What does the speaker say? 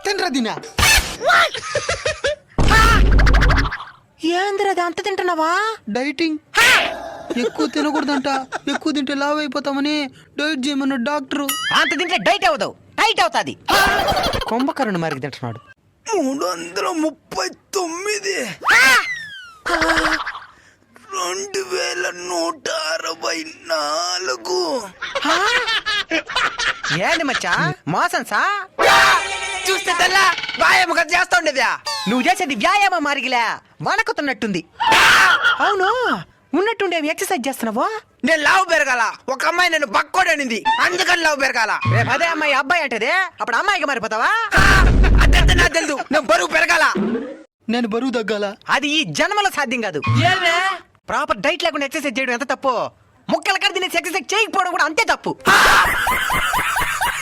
తినరా తినా ఏందిరది అంత తింటున్నావా? డైటింగ్. ఎక్కువ తినకూడదంట, ఎక్కువ తింటే లావ్ అయిపోతామని డైట్ చేయమన్న డాక్టరు. అంత తింటే డైట్ అవ్వదు, టైట్ అవుతాది. కుంభకర్ణుని మరికి తింటున్నాడు. 339 2164. ఏంది మచ్చా మోసం సా? చూస్తే తెల్లా వ్యాయామం కదా చేస్తా ఉండేదా? నువ్వు చేసేది వ్యాయామం మారిగిలే, వణకుతున్నట్టుంది. అవును, ఉన్నట్టుండేవి ఎక్సర్సైజ్ చేస్తున్నావా? నేను లావు పెరగాల, ఒక అమ్మాయి నన్ను బక్కోడనింది, అందుకని లావు పెరగాల. రేపు అదే అమ్మాయి అబ్బాయి అంటేదే, అప్పుడు అమ్మాయికి మారిపోతావా? అదంతా నాకు తెలుసు, నేను బరువు పెరగాల. నేను బరువు తగ్గాల? అది ఈ జన్మలో సాధ్యం కాదు. ప్రాపర్ డైట్ లేకుండా ఎక్సర్సైజ్ చేయడం ఎంత తప్పు, ముక్కల కడ తినేసి ఎక్సర్సైజ్ చేయకపోవడం కూడా అంతే తప్పు.